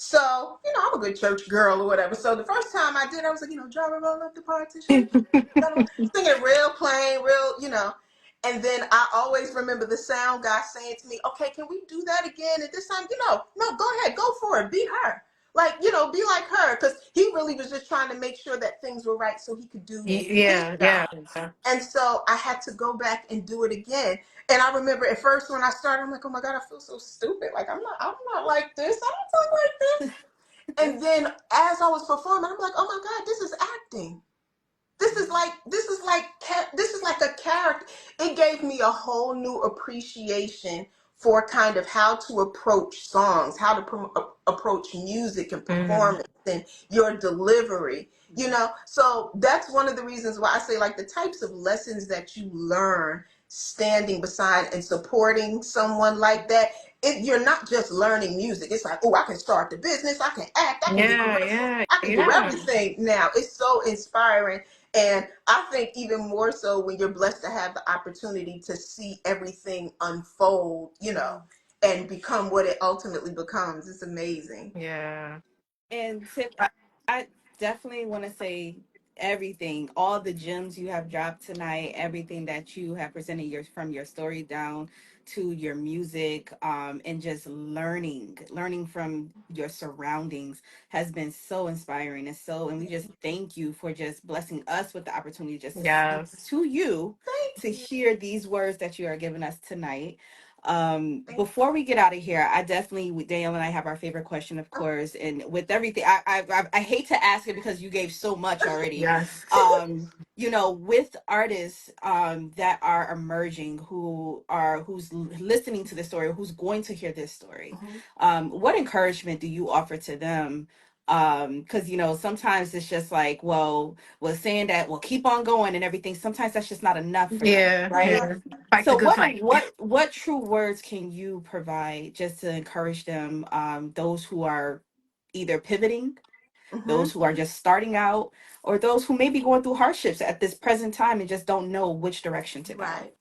So, I'm a good church girl or whatever. So the first time I did, I was like, drum and roll up the partition. Singing real plain, And then I always remember the sound guy saying to me, okay, can we do that again? And this time, no, go ahead, go for it. Be her. Like, be like her. Because he really was just trying to make sure that things were right so he could do his Yeah, yeah. job. And so I had to go back and do it again. And I remember at first when I started, I'm like, oh my God, I feel so stupid. Like, I'm not like this. I don't talk like this. And then as I was performing, I'm like, oh my God, this is acting. This is like a character. It gave me a whole new appreciation for kind of how to approach songs, how to approach music and Mm. performance and your delivery, you know. So that's one of the reasons why I say, like, the types of lessons that you learn standing beside and supporting someone like that, you're not just learning music. It's like, oh, I can start the business, I can act, I can do Yeah, commercials, yeah, I can do yeah, everything now. It's so inspiring. And I think even more so when you're blessed to have the opportunity to see everything unfold, you know, and become what it ultimately becomes. It's amazing. yeah. And Tip, I definitely want to say everything, all the gems you have dropped tonight, everything that you have presented from your story down to your music, and just learning from your surroundings has been so inspiring. And we just thank you for just blessing us with the opportunity just to speak Yes. to you, Thank to you. hear these words that you are giving us tonight. Thank Before we get out of here, I definitely, Danielle and I have our favorite question, of course, and with everything, I hate to ask it because you gave so much already. Yes. With artists that are emerging, who's listening to this story, who's going to hear this story, you. what encouragement do you offer to them? Because sometimes it's just like, well, saying that, well, keep on going and everything. Sometimes that's just not enough for them, Yeah, right? yeah. Fight the So good what fight. what true words can you provide just to encourage them, those who are either pivoting, Hmm. those who are just starting out, or those who may be going through hardships at this present time and just don't know which direction to go? Right.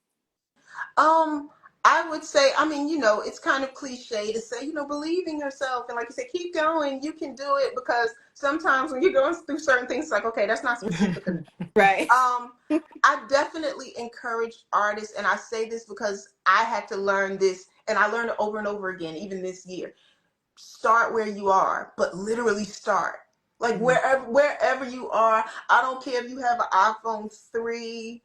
Um, I would say, I mean, it's kind of cliche to say, believe in yourself. And like you said, keep going. You can do it, because sometimes when you're going through certain things, it's like, okay, that's not specific enough. Right. I definitely encourage artists, and I say this because I had to learn this, and I learned it over and over again, even this year. Start where you are, but literally start. Like, Mhm. wherever you are. I don't care if you have an iPhone 3,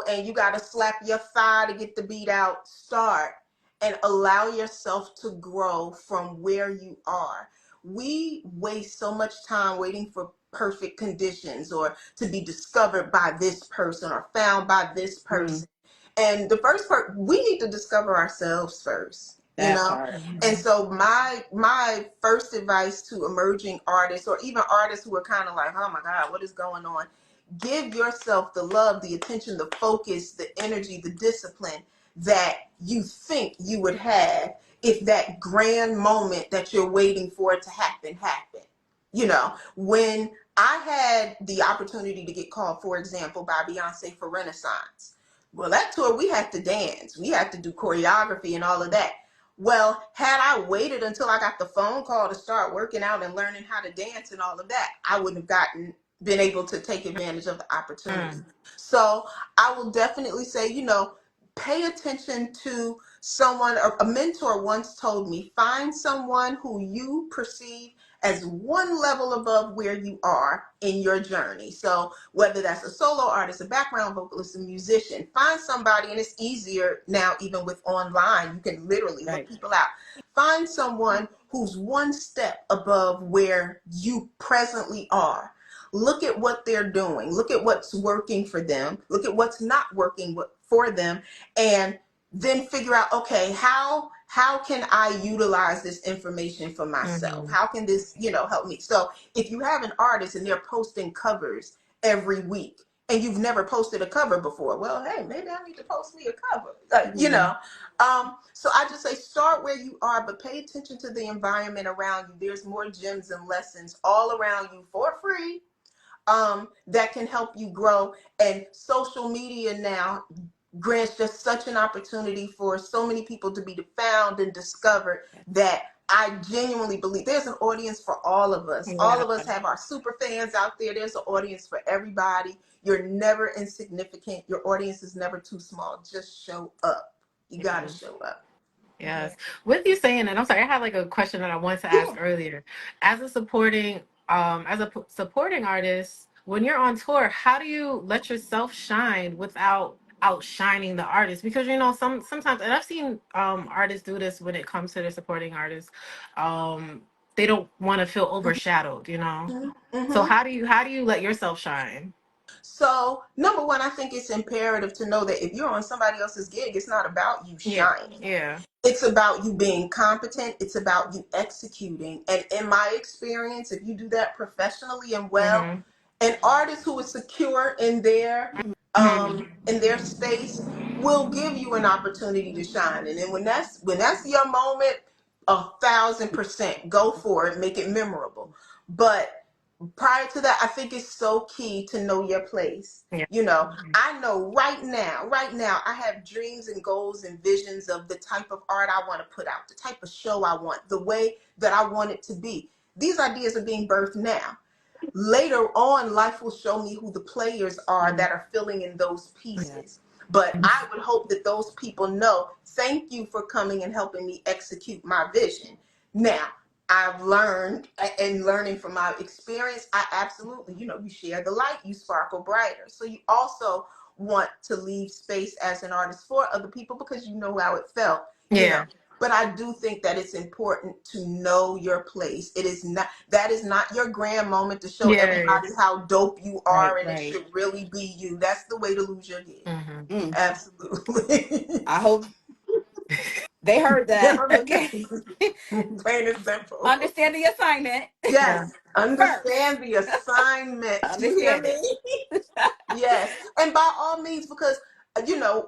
and you got to slap your thigh to get the beat out. Start and allow yourself to grow from where you are. We waste so much time waiting for perfect conditions, or to be discovered by this person or found by this Mm, person. And the first part, we need to discover ourselves first, that part. and Mhm. so my first advice to emerging artists, or even artists who are kind of like, oh my God, what is going on? Give yourself the love, the attention, the focus, the energy, the discipline that you think you would have if that grand moment that you're waiting for it to happen. When I had the opportunity to get called, for example, by Beyoncé for Renaissance. Well, that tour, we had to dance, we had to do choreography and all of that. Well, had I waited until I got the phone call to start working out and learning how to dance and all of that, I wouldn't have been able to take advantage of the opportunity. Mm. So I will definitely say, pay attention to someone. A mentor once told me, find someone who you perceive as one level above where you are in your journey. So whether that's a solo artist, a background vocalist, a musician, find somebody, and it's easier now even with online, you can literally look Right. people out. Find someone who's one step above where you presently are. Look at what they're doing. Look at what's working for them. Look at what's not working for them, and then figure out, okay, how can I utilize this information for myself? Mhm. How can this, help me? So if you have an artist and they're posting covers every week, and you've never posted a cover before, well, hey, maybe I need to post me a cover. Mhm. So I just say, start where you are, but pay attention to the environment around you. There's more gems and lessons all around you for free, that can help you grow. And social media now grants just such an opportunity for so many people to be found and discovered, that I genuinely believe there's an audience for all of us. All Yeah. of us have our super fans out there. There's an audience for everybody. You're never insignificant. Your audience is never too small. Just show up. You got to Yeah. show up. Yes. With you saying that, I'm sorry, I had like a question that I wanted to ask Yeah. earlier. As a supporting artist, when you're on tour, how do you let yourself shine without outshining the artist? Because sometimes, and I've seen artists do this when it comes to their supporting artists. Um they don't want to feel overshadowed. So Mm-hmm. how do you let yourself shine? So, number one, I think it's imperative to know that if you're on somebody else's gig, it's not about you Yeah. shining. Yeah. It's about you being competent. It's about you executing. And in my experience, if you do that professionally and well, Mm-hmm. an artist who is secure Mm-hmm. in their space will give you an opportunity to shine. And then when that's your moment, 1,000% go for it, make it memorable. But prior to that, I think it's so key to know your place. Yeah. I know right now, I have dreams and goals and visions of the type of art I want to put out, the type of show I want, the way that I want it to be. These ideas are being birthed now. Later on, life will show me who the players are that are filling in those Yeah. pieces. But I would hope that those people know, thank you for coming and helping me execute my vision. Now, I've learned, and learning from my experience, I absolutely, you share the light, you sparkle brighter. So you also want to leave space as an artist for other people because you know how it felt, you know. Yeah. But I do think that it's important to know your place. That is not your grand moment to show Yeah. everybody how dope you Right, are and it right. should really be you. That's the way to lose your gig. Mm-hmm. Mm. Absolutely. I hope they heard that. Okay. Plain and simple. Understand the assignment Yeah. Yes. first. Understand the assignment. You hear Understand it. me? Yes. And by all means, because,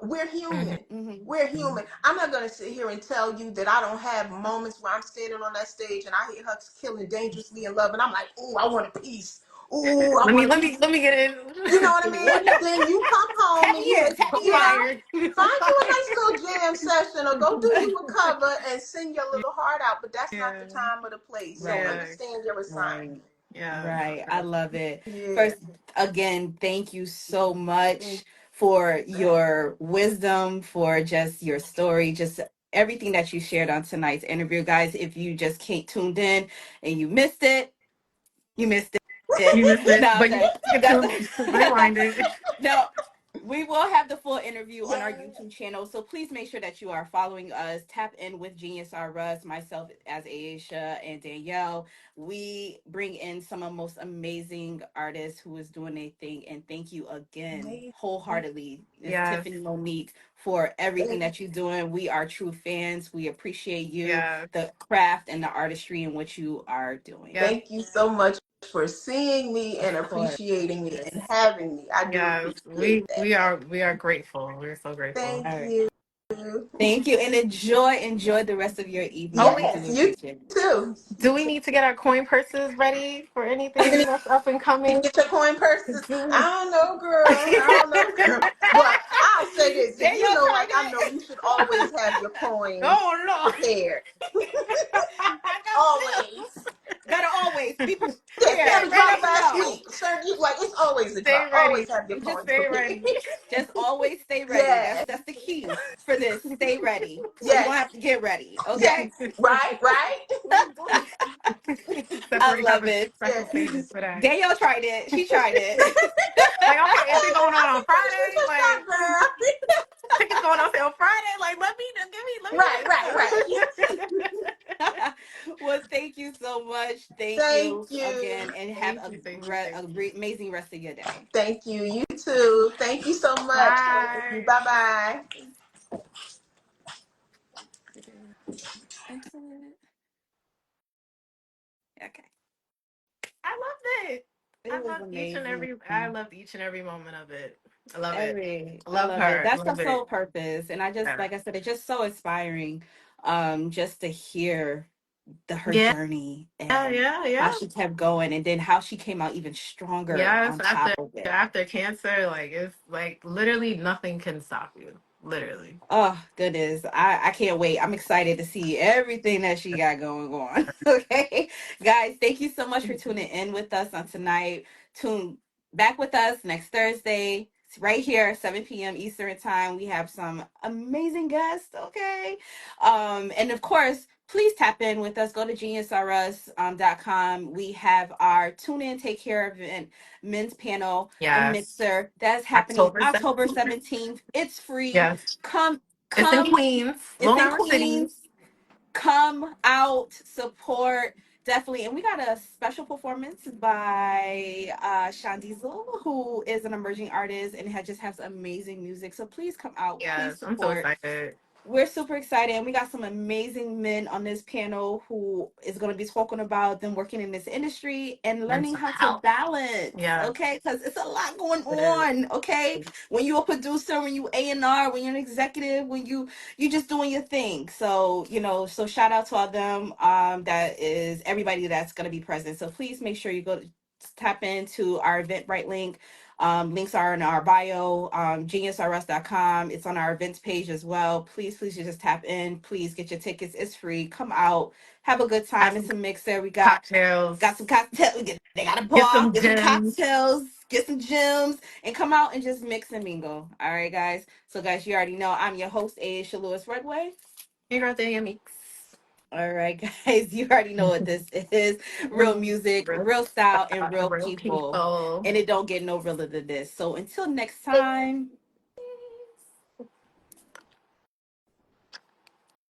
we're Mm-hmm. human. Hmm. We're human. I'm not going to sit here and tell you that I don't have moments where I'm standing on that stage and I hear her killing dangerously in love. And I'm like, ooh, I want a piece. Ooh, I Let me want a let me piece. let me get in. You know what I mean? What? And then you come home Tap and me in. Tap me in. Fire. find you a nice little jam session or go do you a cover and sing your little heart out. But that's not Yeah. the time or the place. So Right. Yeah. understand your Right. assignment. Yeah. Right. I love it. Yeah. First, again, thank you so Thank much for your wisdom, for just your story, just everything that you shared on tonight's interview. Guys, if you just can't tuned in and you missed it, you missed it. You missed it, No, I'm but you sorry. get That's to rewind it. no. We will have the full interview on our Yeah. YouTube channel, so please make sure that you are following us. Tap in with Genius R Us, myself as Aisha and Danielle. We bring in some of the most amazing artists who is doing their thing, and thank you again, Amazing. wholeheartedly, Miss Yes. Tiffany Monique, for everything that you're doing. We are true fans. We appreciate you, Yeah. the craft and the artistry in which you are doing. Yes. Thank you so much for seeing me and Of course. appreciating me and having me. I do Yes. appreciate that. We are grateful. We're so grateful. Thank All right. you. Thank you, and enjoy the rest of your evening. Oh, We Yes, do you appreciate it. too. do we need to get our coin purses ready for You're anything gonna that's up and need to coming? get your coin purses. Do I we? don't know, girl. I don't know, girl. But I'll say this: if you Danielle know, tried like I know, you should always have your coins Oh no. prepared. I know too. Always. Gotta always be Yes, we had prepared. a You drop Ready? never last know. week. Sir, you like it's always a Stay drop. Always ready. have your Just coins stay prepared. ready. Just always stay ready. That's Yes. that's the key for this. Stay ready. So you don't Yes. have to get ready. Yes. Okay. Right, right. I Separate, have love a it. special statement for that. Danielle tried it. She tried it. Like, okay, is it going on Shoot Friday? your shot, Like, girl. tickets going on sale Friday? Like, let Right, right, right. me Well, thank you so much. Thank Thank you again, you. and have Thank you, thank you, thank a you. great, amazing rest of your day. Thank you. You too. Thank you so much. Thank you. Bye. Bye bye. Excellent. Okay. I loved it. It was amazing. I loved each and every moment of it. I love it. Every I I love love it. her. I That's the love sole it. purpose. And I just Yeah. like I said, it's just so inspiring just to hear her Yeah, journey and yeah, how yeah. she kept going and then how she came out even stronger Yes, on top after of it. after cancer, like it's like literally nothing can stop you. Literally. Oh goodness. I can't wait. I'm excited to see everything that she got going on. Okay. Guys, thank you so much for tuning in with us on tonight. Tune back with us next Thursday. It's right here, 7 p.m. Eastern time. We have some amazing guests. Okay. And of course, please tap in with us. Go to geniusrus.com. We have our tune in, take care of it men's panel, a Yes. mixer that's happening October October 17th. 17th. It's free. Yes. Come, It's in come. Queens, It's Long in Island City. Queens. Come out, support. Definitely. And we got a special performance by Sean Diesel, who is an emerging artist and just has amazing music. So please come out, please Yes, I'm so support. excited. We're super excited, and we got some amazing men on this panel who is going to be talking about them working in this industry and learning Mental how to health. balance. Yes, Okay, because it's a lot going it is. on. Okay, when you're a producer, when you A&R, when you're an executive, when you just doing your thing. So so shout out to all them. That is everybody that's going to be present. So please make sure you go tap into our Eventbrite link. Links are in our bio, geniusrs.com. It's on our events page as well. Please, please just tap in. Please get your tickets. It's free. Come out, have a good Have time. some It's a mixer. We got cocktails. some cocktails. They got a Get bar. some Get some gems. cocktails. Get some gems, and come out and just mix and mingle. All right, guys. So, guys, you already know I'm your host, Aisha Lewis Redway. Here girl thing, mix. All right, guys, you already know what this is. Real music, Real real style, and style and real real people. people. And it don't get no realer than this. So until next time,